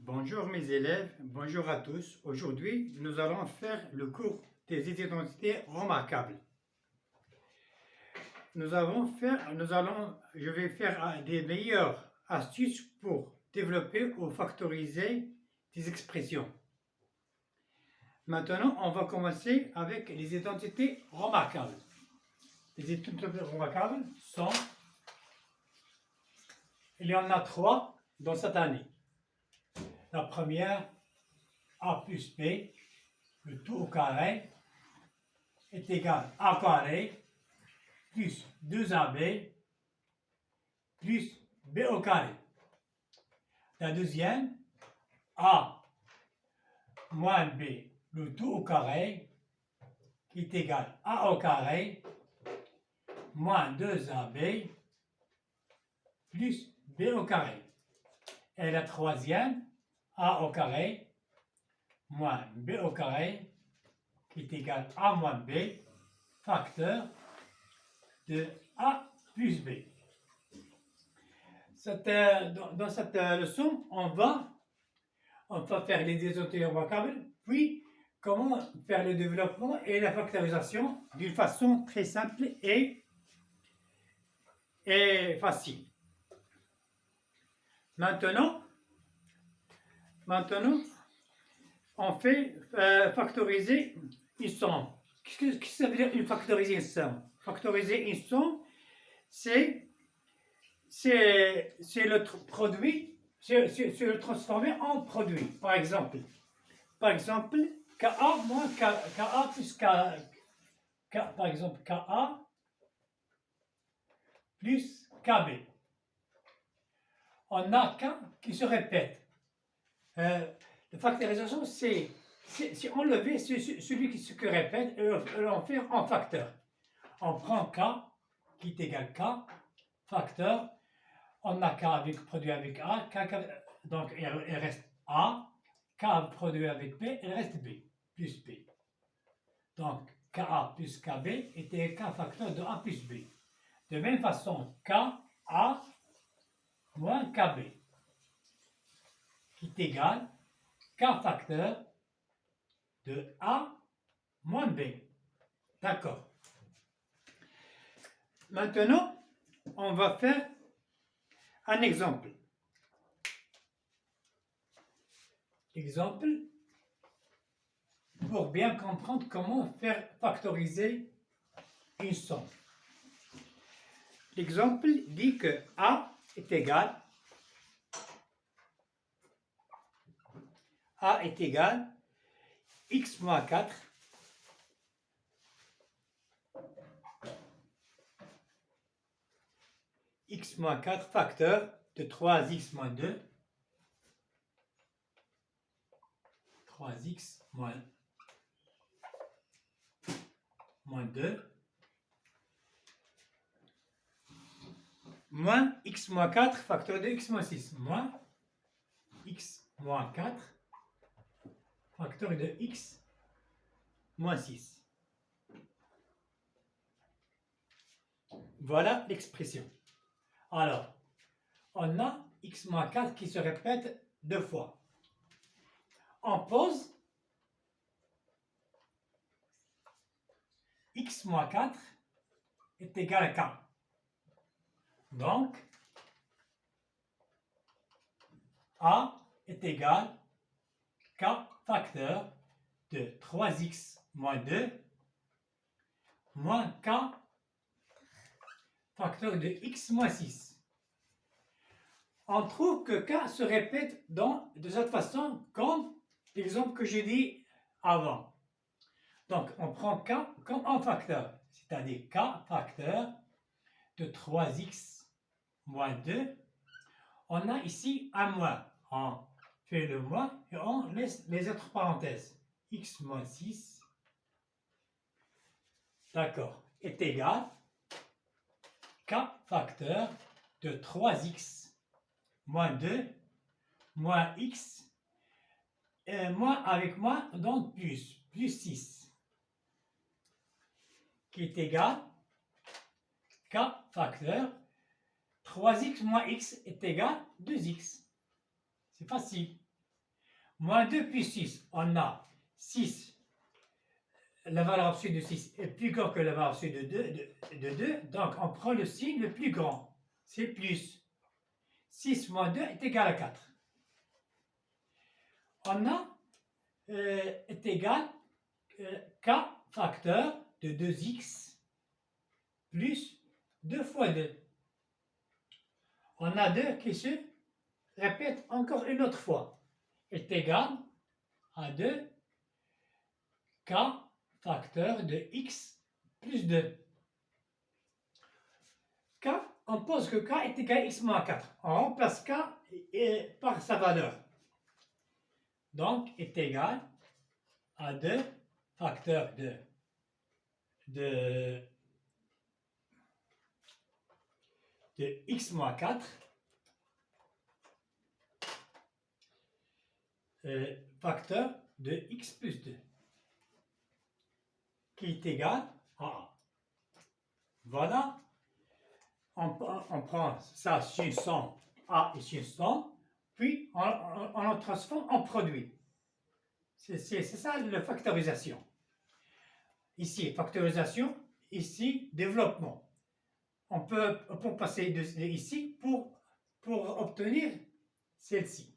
Bonjour mes élèves, bonjour à tous. Aujourd'hui, nous allons faire le cours des identités remarquables. Je vais faire des meilleures astuces pour développer ou factoriser des expressions. Maintenant, on va commencer avec les identités remarquables. Les identités remarquables sont, il y en a 3 dans cette année. La première, a plus b, le tout au carré, est égal à carré plus 2ab plus b au carré. La deuxième, a moins b, le tout au carré, qui est égal à a au carré moins 2ab plus b au carré. Et la troisième, a au carré moins b au carré, qui est égal à moins b, facteur de a plus b. Dans cette leçon, on va faire les identités remarquables, puis comment faire le développement et la factorisation d'une façon très simple et facile. Maintenant, on fait factoriser une somme. Qu'est-ce que ça veut dire factoriser une somme? Factoriser une somme, c'est le produit, c'est le transformer en produit. Par exemple, KA moins KA plus K, par exemple, KA plus KB. On a K qui se répète. La factorisation, c'est enlever celui qui se répète et l'en faire en facteur. On prend K qui est égal K, facteur. On a K produit avec A, donc il reste A, K produit avec B, il reste B, plus B. Donc KA plus KB était K facteur de A plus B. De même façon, KA moins KB, qui est égal K facteur de A moins B. D'accord. Maintenant, on va faire un exemple. Exemple pour bien comprendre comment faire factoriser une somme. L'exemple dit que A est égal x moins 4 x moins 4 facteur de 3x moins 2 3x moins 2 moins x moins 4 facteur de x moins 6 moins x moins 4 facteur de x moins 6. Voilà l'expression. Alors, on a x moins 4 qui se répète 2 fois. On pose x moins 4 est égal à k. Donc, A est égal k facteur de 3x moins 2 moins k facteur de x moins 6. On trouve que k se répète de cette façon comme l'exemple que j'ai dit avant. Donc, on prend k comme un facteur, c'est-à-dire k facteur de 3x moins 2. On a ici un moins. On fait le moins et on laisse les autres parenthèses. X moins 6, d'accord, est égal k facteur de 3x moins 2 moins x, moins avec moins, donc plus 6, qui est égal k facteur 3x moins x est égal 2x. C'est facile. Moins 2 plus 6, on a 6. La valeur absolue de 6 est plus grande que la valeur absolue de 2, donc on prend le signe le plus grand, c'est plus. 6 moins 2 est égal à 4. On a est égal k facteur de 2x plus 2 fois 2. On a 2 qui se répète encore une autre fois, est égal à 2 k facteur de x plus 2. K, on pose que k est égal à x moins 4. On remplace k par sa valeur. Donc, est égal à 2 facteur de x moins 4 facteur de x plus 2 qui est égal à A. Voilà, on prend ça sur son A et sur son, puis on le transforme en produit. C'est ça la factorisation. Ici, factorisation, ici, développement. On peut passer ici pour obtenir celle-ci.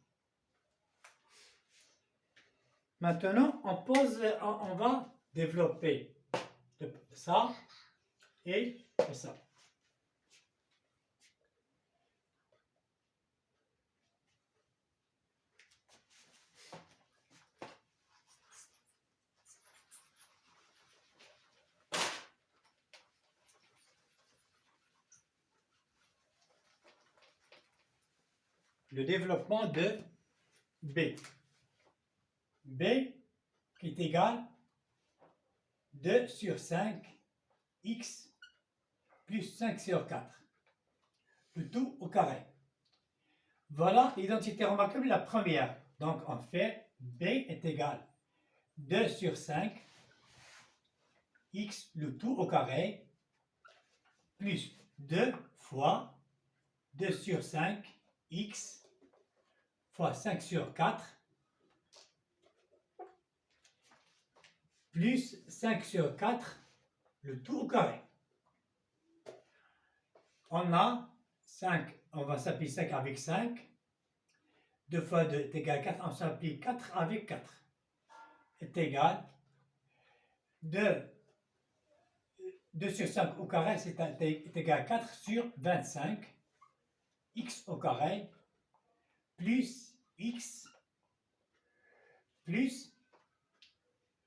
Maintenant, on va développer ça et ça. Le développement de B. B qui est égal à 2 sur 5 x plus 5 sur 4. Le tout au carré. Voilà l'identité remarquable, la première. Donc on fait B est égal à 2 sur 5 x le tout au carré plus 2 fois 2 sur 5 x fois 5 sur 4 plus 5 sur 4 le tout au carré. On a 5, on va s'appliquer 5 avec 5. 2 fois 2 est égal à 4, on s'applique 4 avec 4. Est égal à 2 sur 5 au carré, c'est égal à 4 sur 25, x au carré, plus x plus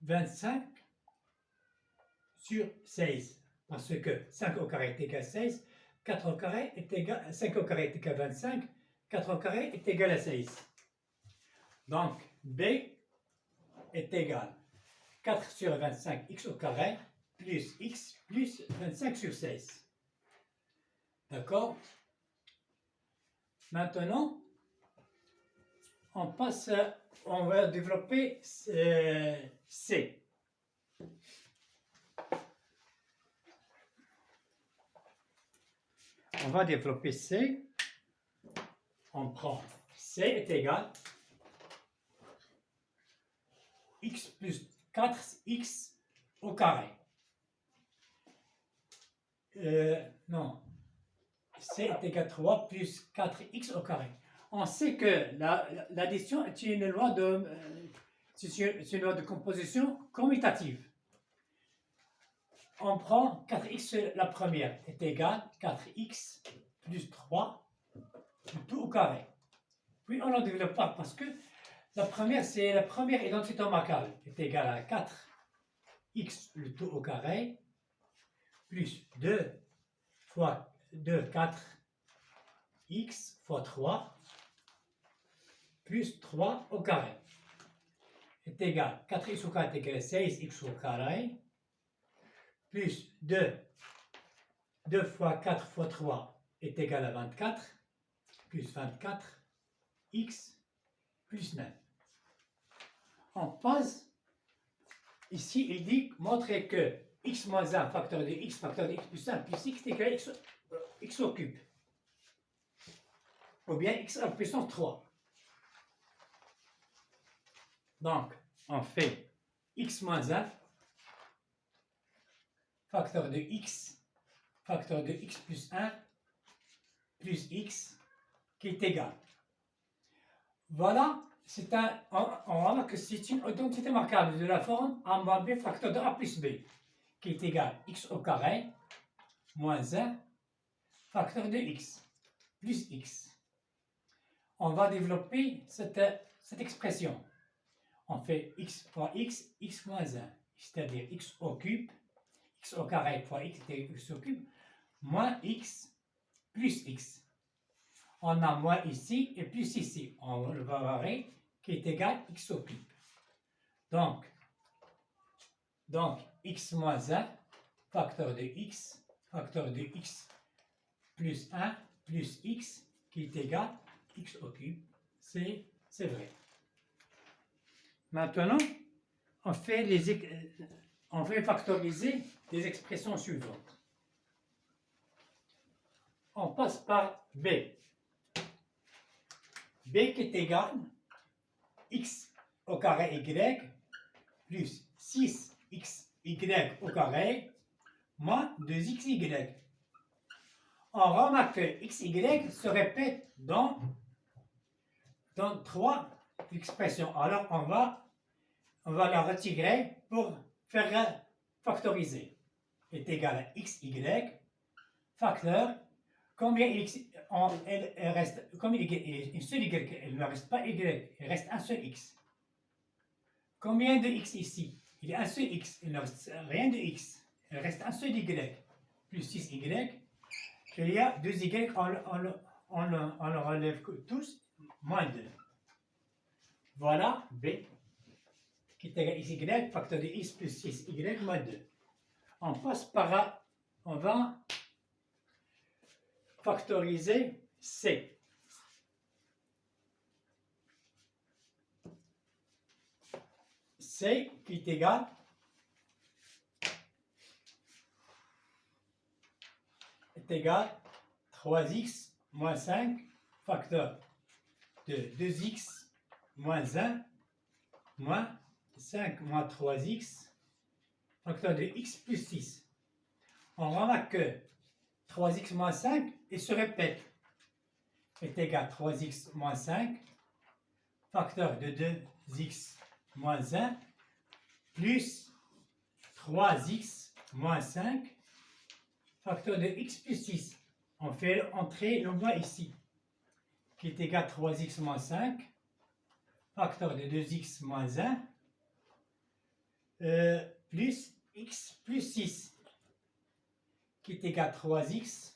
25 sur 16. Parce que 5 au carré est égal à 16, 4 au carré est égal à 5 au carré est égal à 25, 4 au carré est égal à 16. Donc, B est égal à 4 sur 25 x au carré plus x plus 25 sur 16. D'accord? Maintenant, on va développer C. On va développer C. On prend C est égal à x plus 4x au carré. Non. C est égal à 3 plus 4x au carré. On sait que l'addition est une loi une loi de composition commutative. On prend 4x, la première est égale à 4x plus 3, tout au carré. Puis on ne développe pas parce que la première, c'est la première identité remarquable, est égale à 4x le tout au carré, plus 2 fois 2, 4x fois 3, plus 3 au carré, est égal à 4x au carré est égal à 16x au carré, plus 2 fois 4 fois 3 est égal à 24, plus 24x plus 9. On pose, ici il dit montrer que x moins 1 facteur de x plus 1 plus x est égal à x au cube. Ou bien x à la puissance 3. Donc, on fait x moins 1, facteur de x plus 1, plus x, qui est égal. Voilà, on remarque que c'est une identité marquable de la forme a moins b facteur de a plus b, qui est égal à x au carré, moins 1, facteur de x, plus x. On va développer cette expression. On fait x fois x moins 1, c'est-à-dire x au cube, x au carré fois x au cube, moins x plus x. On a moins ici et plus ici. On va voir qui est égal à x au cube. Donc x moins 1, facteur de x plus 1 plus x qui est égal à x au cube. C'est vrai. Maintenant, on fait factoriser les expressions suivantes. On passe par b. B qui est égal à x au carré y plus 6xy au carré moins 2xy. On remarque que xy se répète dans 3 expressions. Alors on va la retirer pour faire factoriser. Est égal à xy facteur. Combien x, elle reste, comme il est une seule y, il ne reste pas y, il reste un seul x. Combien de x ici? Il y a un seul x, il ne reste rien de x, il reste un seul y, plus 6y. Il y a 2y, on le relève tous, moins 2. Voilà b, qui est égal à xy, facteur de x plus 6y, moins 2. On passe par, on va factoriser c. C qui est égal à 3x moins 5 facteur de 2x moins 1 moins 5 moins 3x facteur de x plus 6. On remarque que 3x moins 5, il se répète, est égal à 3x moins 5, facteur de 2x moins 1, plus 3x moins 5, facteur de x plus 6. On fait entrer le moins ici, qui est égal à 3x moins 5, facteur de 2x moins 1, plus x plus 6. Qui est égal à 3x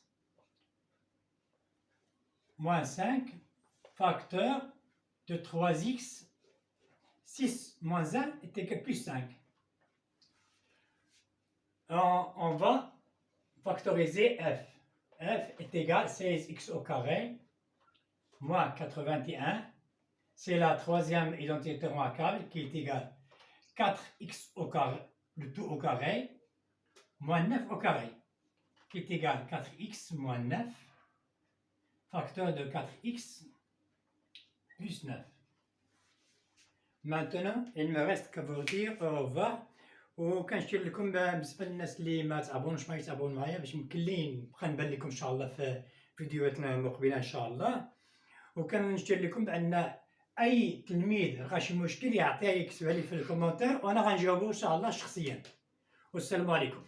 moins 5, facteur de 3x, 6 moins 1 est égal à plus 5. On va factoriser f. F est égal à 16x au carré, moins 81. C'est la troisième identité remarquable qui est égale à 4x au carré, le tout au carré, moins 9 au carré, qui est égal à 4x moins 9, facteur de 4x plus 9. Maintenant, il ne me reste qu'à vous dire au revoir. وكنشير لكم بالنسبه للناس اللي ما تعبونوش ما يتابعون معايا باش مكلين بقى نبان لكم ان شاء الله في فيديوهاتنا المقبله ان شاء الله. وكنشير لكم بان اي تلميذ لقى شي مشكل يعطيه يكتبها لي في الكومنتير وانا غنجاوبو ان شاء الله شخصيا. والسلام عليكم.